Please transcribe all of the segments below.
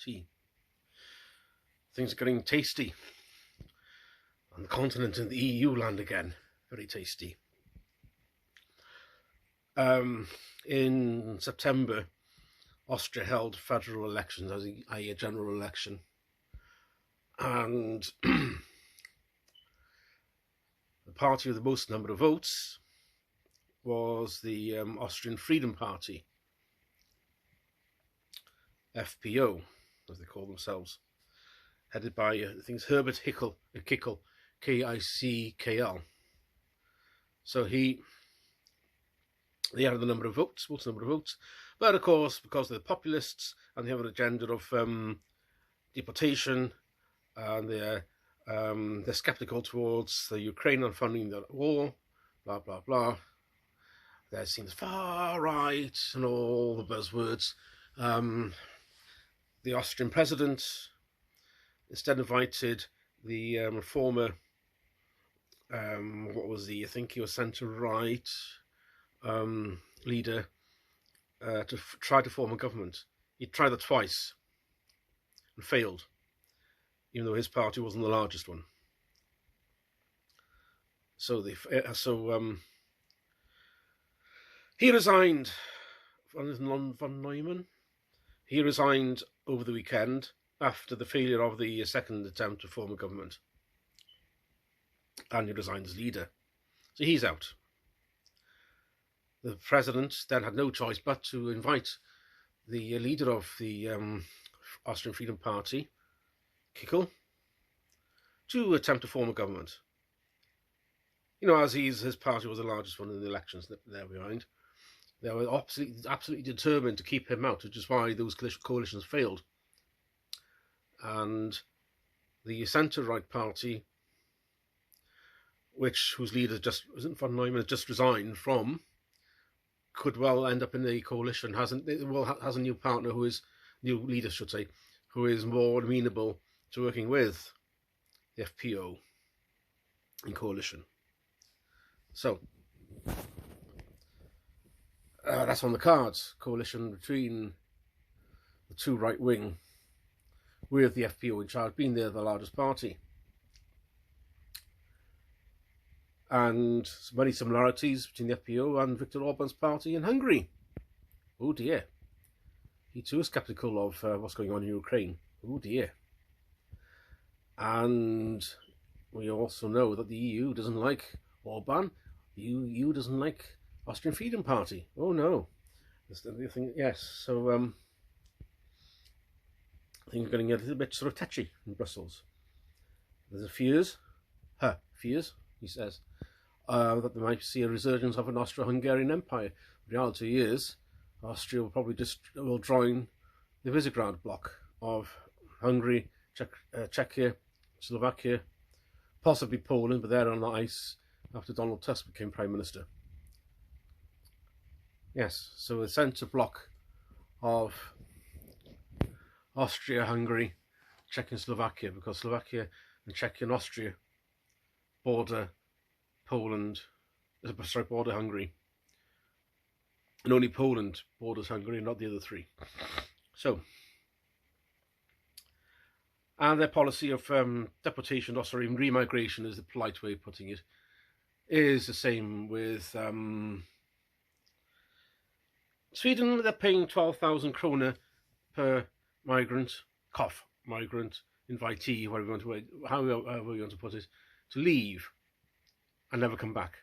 tea. Things are getting tasty on the continent in the EU land again. Very tasty. In September, Austria held federal elections, i.e. a general election. And the party with the most number of votes was the Austrian Freedom Party, FPO, as they call themselves, headed by, I think it's Herbert Kickl, Kickl. So they had the number of votes, but of course, because they're populists and they have an agenda of deportation, and they're sceptical towards the Ukraine and funding the war, blah blah blah. They're seen as far right and all the buzzwords. The Austrian president instead invited the former, I think he was centre-right leader to try to form a government. He tried that twice and failed, even though his party wasn't the largest one. So he resigned. Von Neumann. He resigned over the weekend after the failure of the second attempt to form a government, and he resigned as leader. So he's out. The president then had no choice but to invite the leader of the Austrian Freedom Party, Kickl, to attempt to form a government. You know, as his party was the largest one in the elections there behind, they were absolutely determined to keep him out, which is why those coalitions failed. And the centre-right party, whose leader von Neumann just resigned from, could well end up in the coalition. Has a new partner new leader, who is more amenable to working with the FPO in coalition. So that's on the cards. Coalition between the two right wing, with the FPO in charge, being the largest party. And many similarities between the FPO and Viktor Orban's party in Hungary. Oh dear. He too is sceptical of what's going on in Ukraine. Oh dear. And we also know that the EU doesn't like Orban. The EU doesn't like Austrian Freedom Party. Oh no. Yes, so things are getting a little bit sort of touchy in Brussels. There's fears, he says, that they might see a resurgence of an Austro-Hungarian Empire. The reality is, Austria will join the Visegrad bloc of Hungary, Czechia, Slovakia, possibly Poland, but they're on the ice after Donald Tusk became Prime Minister. Yes, so the centre bloc of Austria, Hungary, Czechia and Slovakia, because Slovakia and Czechia and Austria border border Hungary. And only Poland borders Hungary and not the other three. So, and their policy of deportation, or sorry, remigration is the polite way of putting it, is the same with Sweden. They're paying 12,000 krona per migrant, invitee, however we want to put it, to leave and never come back.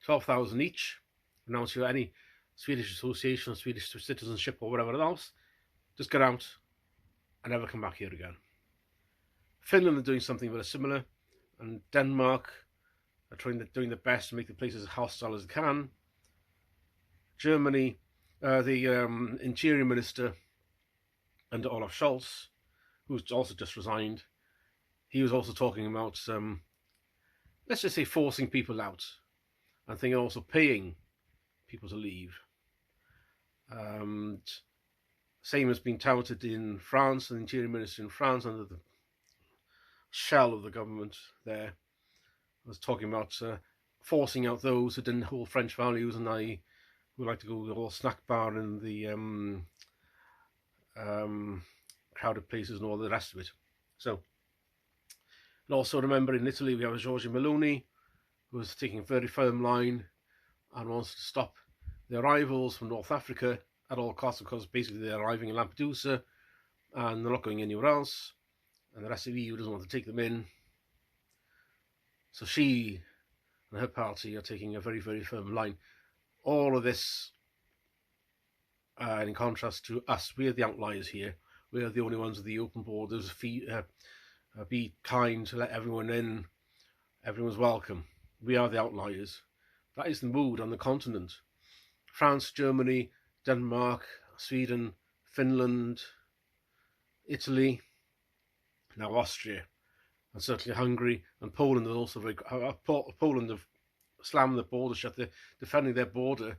12,000 each. And now, if you're any Swedish association or Swedish citizenship or whatever else, just get out and never come back here again. Finland are doing something very similar, and Denmark are doing their best to make the places as hostile as they can. Germany, the Interior Minister under Olaf Scholz, who's also just resigned, he was also talking about, let's just say, forcing people out, and thinking also paying people to leave. Same has been touted in France, and the Interior Minister in France, under the shell of the government there, was talking about forcing out those who didn't hold French values, and who like to go to the whole snack bar in the crowded places and all the rest of it. So, and also remember in Italy we have Giorgia Meloni, who was taking a very firm line and wants to stop the arrivals from North Africa at all costs, because basically they're arriving in Lampedusa and they're not going anywhere else, and the rest of the EU doesn't want to take them in. So she and her party are taking a very, very firm line. All of this, in contrast to us, we're the outliers here. We're the only ones with the open borders. Be kind to let everyone in. Everyone's welcome. We are the outliers. That is the mood on the continent. France, Germany, Denmark, Sweden, Finland, Italy, now Austria, and certainly Hungary and Poland are also very. Poland have slammed the border shut. They're defending their border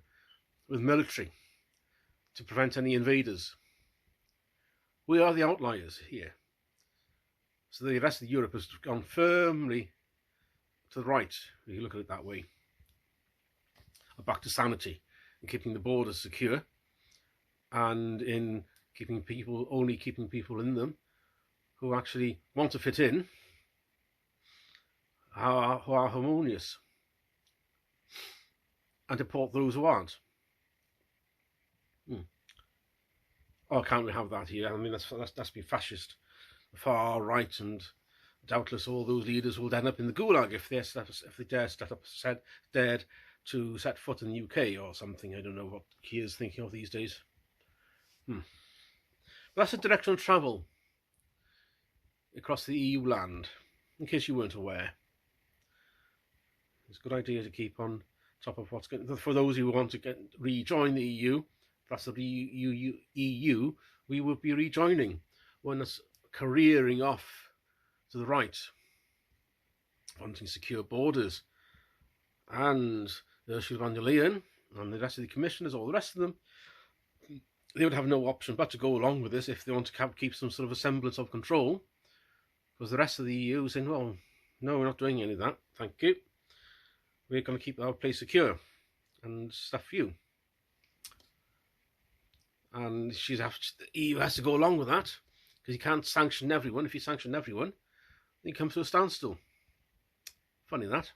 with military to prevent any invaders. We are the outliers here. So the rest of Europe has gone firmly to the right, if you look at it that way. Back to sanity and keeping the borders secure, and in only keeping people in them who actually want to fit in, who are harmonious, and deport those who aren't. Oh, can't we have that here? I mean, that's been fascist, far right, and doubtless all those leaders will end up in the gulag if they dared to set foot in the UK or something. I don't know what he is thinking of these days. But that's the direction of travel across the EU land, in case you weren't aware. It's a good idea to keep on top of what's going on. For those who want to rejoin the EU, that's the EU, we will be rejoining when it's careering off to the right, wanting secure borders. And Ursula von der Leyen and the rest of the commissioners, all the rest of them, they would have no option but to go along with this if they want to keep some sort of a semblance of control, because the rest of the EU is saying, well, no, we're not doing any of that, thank you. We're going to keep our place secure and stuff you. And the EU has to go along with that, because you can't sanction everyone. If you sanction everyone, then you come to a standstill. Funny that.